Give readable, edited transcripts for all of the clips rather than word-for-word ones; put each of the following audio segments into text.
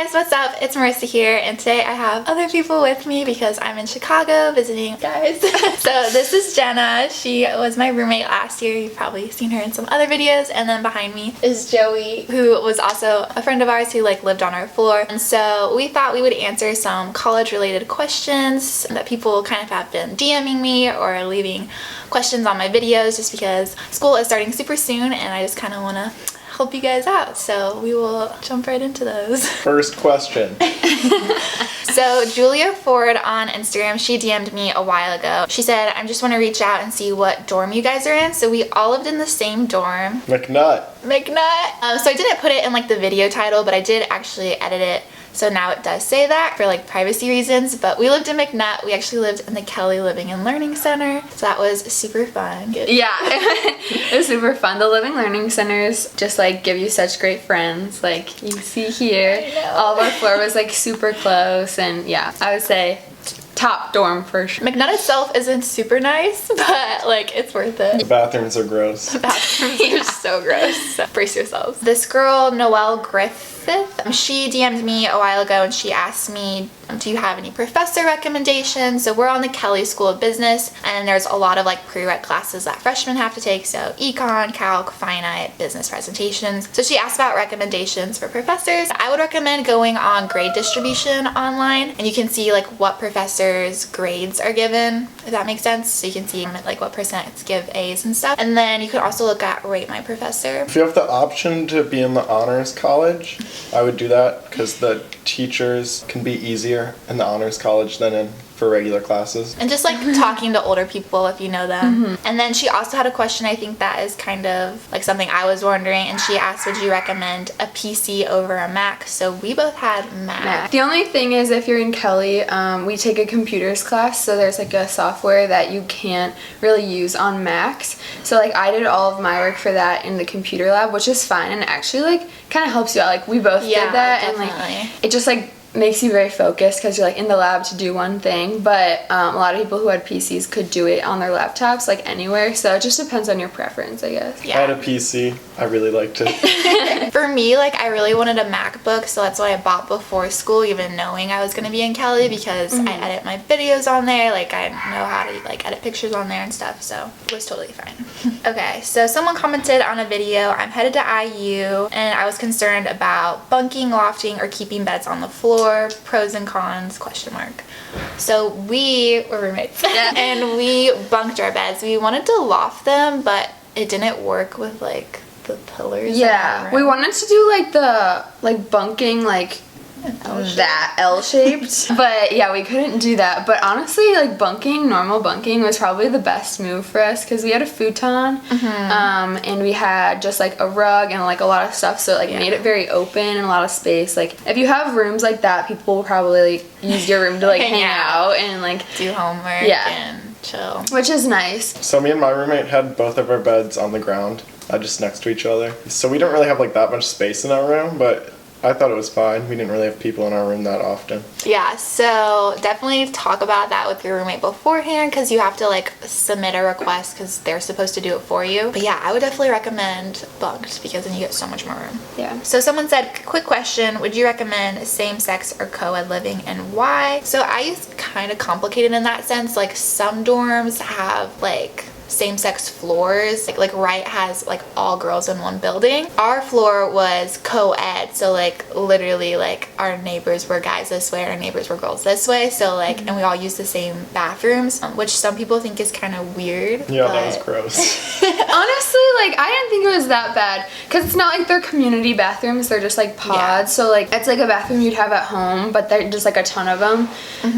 guys, what's up? It's Marisa here, and today I have other people with me because I'm in Chicago visiting guys. So this is Jenna. She was my roommate last year. You've probably seen her in some other videos. And then behind me is Joey, who was also a friend of ours who lived on our floor. And so we thought we would answer some college related questions that people kind of have been DMing me or leaving questions on my videos, just because school is starting super soon and I just kind of want to help you guys out, so we will jump right into those. First question. So Julia Ford on Instagram, she DM'd me a while ago. She said, I just want to reach out and see what dorm you guys are in. So we all lived in the same dorm. McNutt. So I didn't put it in the video title, but I did actually edit it. So now it does say that for privacy reasons, but we lived in McNutt. We actually lived in the Kelly Living and Learning Center. So that was super fun. Yeah, it was super fun. The Living Learning Centers just give you such great friends. You see here, all of our floor was super close, and yeah, I would say top dorm for sure. McNutt itself isn't super nice, but it's worth it. The bathrooms are gross. The bathrooms are so gross. So brace yourselves. This girl, Noelle Griffith, she DM'd me a while ago and she asked me, do you have any professor recommendations? So we're on the Kelly School of Business, and there's a lot of prereq classes that freshmen have to take. So econ, calc, finite, business presentations. So she asked about recommendations for professors. I would recommend going on grade distribution online, and you can see what professors' grades are given, if that makes sense. So you can see what percents give A's and stuff. And then you could also look at Rate My Professor. If you have the option to be in the honors college, I would do that because the teachers can be easier in the honors college than for regular classes. And just talking to older people if you know them. And then she also had a question, I think that is kind of something I was wondering, and she asked, would you recommend a PC over a Mac? So we both had Mac. The only thing is, if you're in Kelly, we take a computers class, so there's a software that you can't really use on Macs. So I did all of my work for that in the computer lab, which is fine, and actually kind of helps you out. We both did that, definitely. And it just makes you very focused because you're in the lab to do one thing, but a lot of people who had PCs could do it on their laptops anywhere, so it just depends on your preference, I guess. Yeah. I had a PC. I really liked it. For me, I really wanted a MacBook, so that's what I bought before school, even knowing I was going to be in Kelly, because I edit my videos on there, I know how to edit pictures on there and stuff, so it was totally fine. Okay, so someone commented on a video, I'm headed to IU, and I was concerned about bunking, lofting, or keeping beds on the floor, pros and cons, question mark. So we were roommates, and we bunked our beds. We wanted to loft them, but it didn't work with the pillars. Yeah, we wanted to do the bunking that L-shaped, but yeah, we couldn't do that. But honestly, normal bunking was probably the best move for us because we had a futon, and we had just a rug and a lot of stuff, so it made it very open and a lot of space. If you have rooms like that, people will probably use your room to hang out and do homework and chill, which is nice. So me and my roommate had both of our beds on the ground, just next to each other. So we didn't really have that much space in our room, but I thought it was fine. We didn't really have people in our room that often. Yeah, so definitely talk about that with your roommate beforehand, because you have to submit a request because they're supposed to do it for you. But yeah, I would definitely recommend bunked because then you get so much more room. Yeah. So someone said, quick question, would you recommend same-sex or co-ed living and why? So I is kind of complicated in that sense. Some dorms have same-sex floors. Wright has all girls in one building. Our floor was co-ed, so literally our neighbors were guys this way, our neighbors were girls this way, so and we all used the same bathrooms, which some people think is kind of weird. Yeah, that was gross. Honestly, I didn't think it was that bad because it's not they're community bathrooms, they're just pods. Yeah. So it's a bathroom you'd have at home, but they're just a ton of them.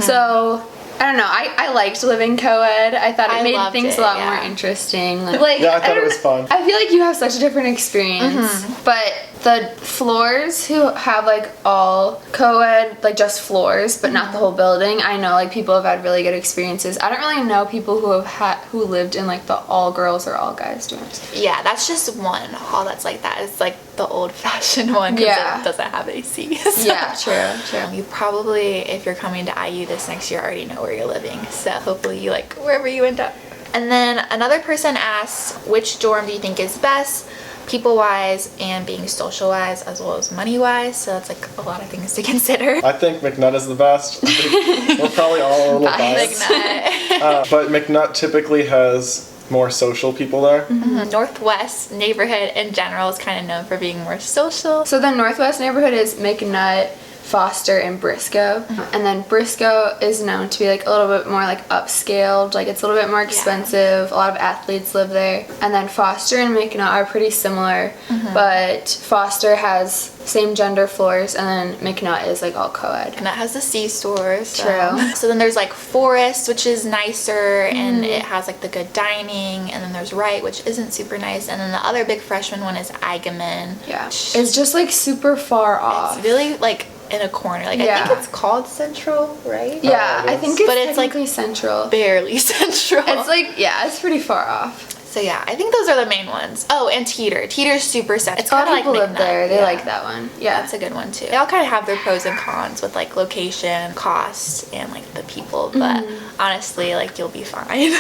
So I don't know. I liked living co-ed. I thought it made things a lot more interesting. Yeah, I thought it was fun. I feel you have such a different experience. But the floors who have all co-ed, just floors, but not the whole building, I know people have had really good experiences. I don't really know people who lived in the all girls or all guys dorms. Yeah, that's just one hall that's like that. It's the old-fashioned one because it doesn't have AC. So. Yeah, true. You probably, if you're coming to IU this next year, already know where you're living. So hopefully you wherever you end up. And then another person asked, which dorm do you think is best? people-wise and being social-wise as well as money-wise. So that's like a lot of things to consider. I think McNutt is the best. I think we're probably all a little biased. McNutt. But McNutt typically has more social people there. Northwest neighborhood in general is kind of known for being more social. So the Northwest neighborhood is McNutt, Foster, and Briscoe. And then Briscoe is known to be like a little bit more like upscaled, like it's a little bit more expensive. A lot of athletes live there. And then Foster and McNutt are pretty similar, but Foster has same gender floors, and then McNutt is like all co-ed. And that has the C-store. So. True. So then there's like Forest, which is nicer, and it has like the good dining. And then there's Wright, which isn't super nice. And then the other big freshman one is Eigenman. Yeah. It's just like super far off. It's really like in a corner. Like I think it's called Central, right? Yeah, I think it's but it's like central. Barely Central. It's like, yeah, it's pretty far off. So yeah, I think those are the main ones. Oh, and Teeter. Teeter's super central. It's A lot kind of of people like live McNutt. there. They like that one. Yeah. That's a good one too. They all kind of have their pros and cons with like location, cost, and like the people. But honestly, like you'll be fine.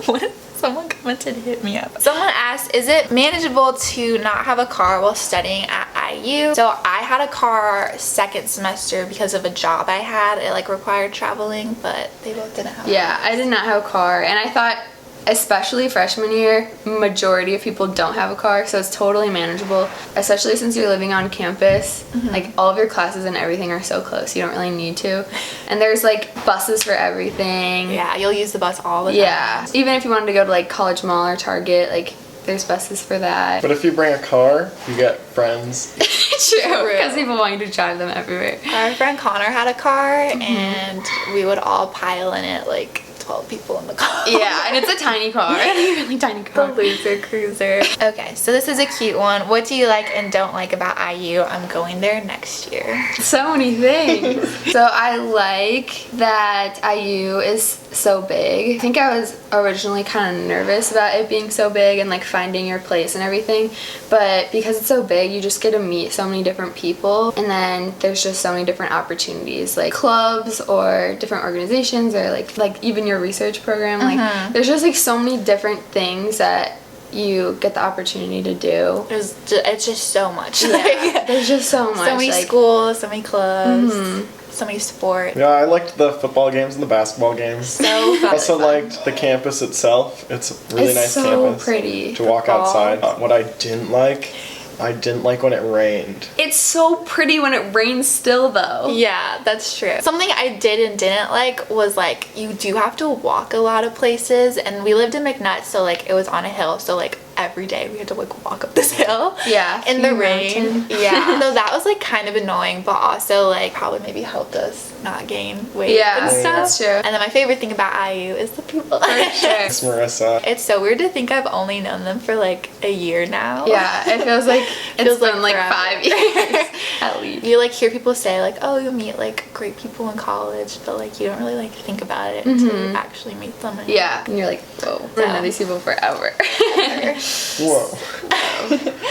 What? Someone commented, hit me up. Someone asked, is it manageable to not have a car while studying at IU? So I had a car second semester because of a job I had. It like required traveling, but they both didn't have Yeah, I did not have a car, and I thought, especially freshman year, majority of people don't have a car, so it's totally manageable, especially since you're living on campus. Like all of your classes and everything are so close, you don't really need to. And there's like buses for everything. Yeah, you'll use the bus all the time. Yeah, even if you wanted to go to like College Mall or Target, like there's buses for that. But if you bring a car, you get friends. True, because people want you to drive them everywhere. Our friend Connor had a car, and we would all pile in it like 12 people in the car. Yeah, and it's a tiny car. Really tiny car. The loser cruiser. Okay, so this is a cute one. What do you like and don't like about IU? I'm going there next year. So many things. So I like that IU is so big. I think I was originally kind of nervous about it being so big and like finding your place and everything, but because it's so big, you just get to meet so many different people, and then there's just so many different opportunities, like clubs or different organizations, or like even your research program. Like there's just like so many different things that you get the opportunity to do. It's just so much. Yeah, there's just so much. So many like, schools, so many clubs, so many sports. Yeah, I liked the football games and the basketball games. So fun. Also liked the campus itself. It's a really nice so campus. pretty. To walk Football. outside. What I didn't like when it rained. It's so pretty when it rains still though. Yeah, that's true. Something I did and didn't like was like you do have to walk a lot of places, and we lived in McNutt, so like it was on a hill, so like every day we had to like walk up this hill. Yeah. In the rain. Mountain. Yeah. So that was like kind of annoying, but also like probably maybe helped us not gain weight Yeah, and stuff. that's true. And then my favorite thing about IU is the people. For sure. It's Marisa. It's so weird to think I've only known them for like a year now. Yeah, it feels like it's Feels been like forever. 5 years at least. You like hear people say like, oh, you'll meet like great people in college, but like you don't really like think about it until you actually meet them. Yeah, and you're like, whoa, we're gonna know these people forever. Whoa.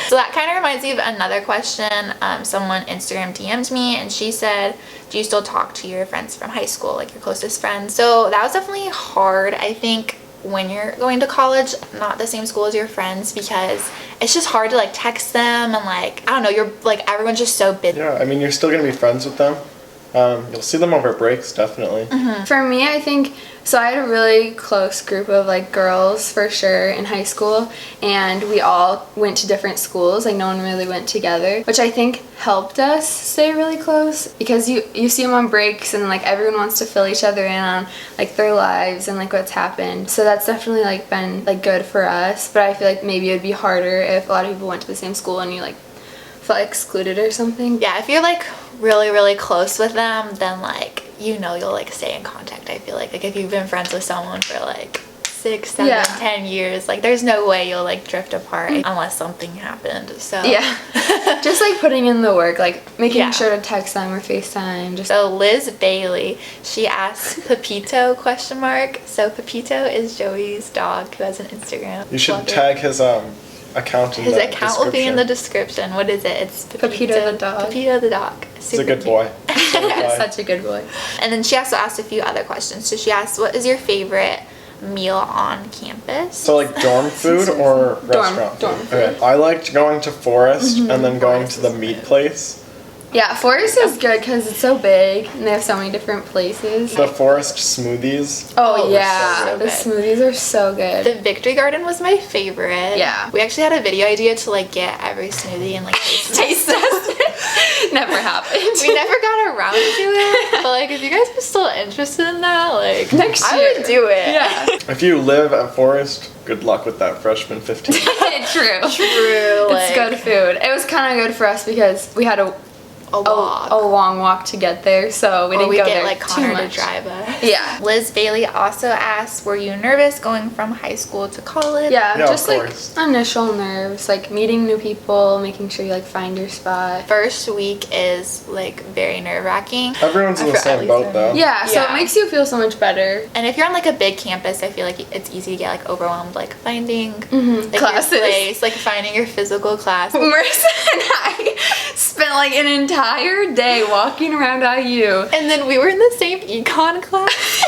So that kind of reminds me of another question. Someone Instagram DM'd me, and she said, do you still talk to your friends from high school, like your closest friends? So that was definitely hard, I think, when you're going to college, not the same school as your friends, because it's just hard to like text them, and like, I don't know, you're like, everyone's just so busy. Yeah, I mean, you're still going to be friends with them. You'll see them over breaks, definitely. For me, I think, so I had a really close group of like girls for sure in high school, and we all went to different schools, like no one really went together, which I think helped us stay really close, because you see them on breaks, and like everyone wants to fill each other in on like their lives and like what's happened. So that's definitely like been like good for us, but I feel like maybe it'd be harder if a lot of people went to the same school and you like felt excluded or something. Yeah, if you're like really, really close with them, then like, you know, you'll like stay in contact. I feel like if you've been friends with someone for like 6, 7, 10 years, like there's no way you'll like drift apart unless something happened. So yeah, just like putting in the work, like making Yeah. sure to text them or FaceTime. Just So Liz Bailey, she asked Pepito ? So Pepito is Joey's dog who has an Instagram. You should Plug it. tag his account in His the account will be in the description. description. What is it? It's Pepito the dog. Pepito the dog. He's a good boy. such a good boy. And then she also asked a few other questions. So she asked, what is your favorite meal on campus. So like dorm food or restaurant dorm food? Okay. I liked going to Forest and then going to the meat place. Yeah, Forest is good because it's so big and they have so many different places. The Forest smoothies. Oh, Oh, yeah, so the good. smoothies are so good. The Victory Garden was my favorite. Yeah. We actually had a video idea to like get every smoothie and like taste test. Never happened. We never got around to it. But like if you guys are still interested in that, like Next I year. would do it. Yeah. If you live at Forest, good luck with that freshman 15. True. True. It's Like, good food. It was kind of good for us because we had a walk. long walk to get there, so we Or didn't we go get there like too Connor to much. drive us. Yeah. Liz Bailey also asked, were you nervous going from high school to college? Yeah, Yeah, of just like course. initial nerves, like meeting new people, making sure you like find your spot. First week is like very nerve wracking. Everyone's in the At same least boat I'm- though. Yeah, so Yeah. it makes you feel so much better. And if you're on like a big campus, I feel like it's easy to get like overwhelmed, like finding like, your Classes. place, like finding your physical class. Marisa and I spent like an entire day walking around IU. And then we were in the same econ class.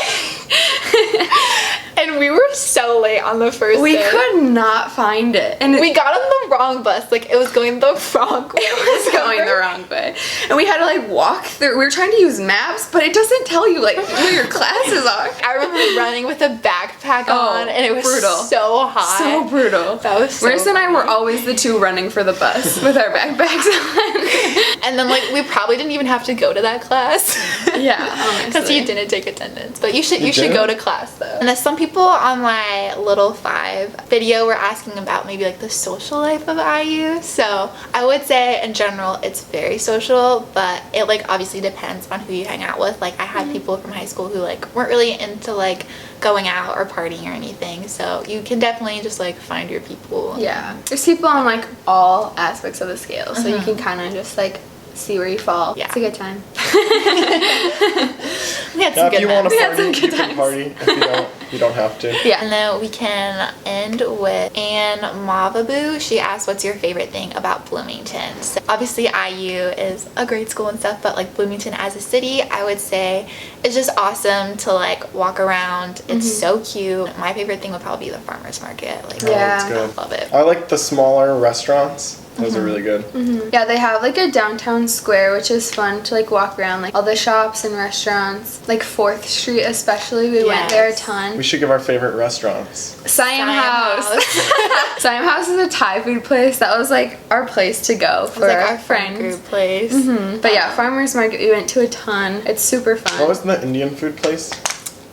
And we were so late on the first We day. could not find it. And We got on the wrong bus. Like it was going the wrong way. it was going the wrong way. And we had to like walk through. We were trying to use maps, but it doesn't tell you like where your classes are. I remember running with a backpack Oh, on, and it was brutal. so hot. So brutal. That was so Marissa and I were funny. always the two running for the bus with our backpacks on. And then like we probably didn't even have to go to that class. Yeah, Because honestly. you didn't take attendance. But you should didn't? go to class though. And there's some people on my Little 5 video were asking about maybe like the social life of IU. So I would say in general it's very social, but it like obviously depends on who you hang out with. Like I had people from high school who like weren't really into like going out or partying or anything. So you can definitely just like find your people. Yeah. There's people on like all aspects of the scale, so you can kind of just like see where you fall. Yeah. It's a good time. We had Yeah, some if you good want to ones. had some party, you good can times. party. If you don't, you don't have to. Yeah. And then we can end with Anne Mavaboo. She asked, what's your favorite thing about Bloomington? So obviously IU is a great school and stuff, but like Bloomington as a city, I would say it's just awesome to like walk around. It's so cute. My favorite thing would probably be the farmer's market. Like, Yeah. It's I good. love it. I like the smaller restaurants. Those are really good. Yeah, they have like a downtown square, which is fun to like walk around, like all the shops and restaurants. Like 4th Street especially, we went there a Yes. ton. We should give our favorite restaurants. Siam House. Siam House is a Thai food place. That was like our place to go It for was like our our friend friends. group place. But yeah, Farmer's Market we went to a ton. It's super fun. What was the Indian food place?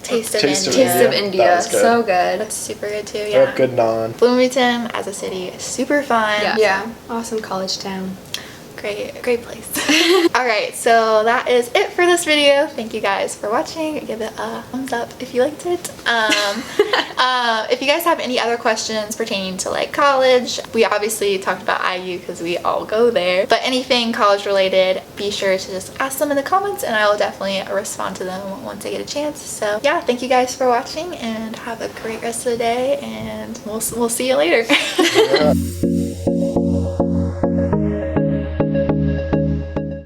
Taste of Taste of India. Taste of That India. was good. So good. It's super good too, They yeah. have good naan. Bloomington as a city is super fun. Yeah. Awesome college town. Great place. Alright, so that is it for this video. Thank you guys for watching. Give it a thumbs up if you liked it. If you guys have any other questions pertaining to like college, we obviously talked about IU because we all go there, but anything college related, be sure to just ask them in the comments and I will definitely respond to them once I get a chance. So yeah, thank you guys for watching and have a great rest of the day, and we'll see you later. Yeah.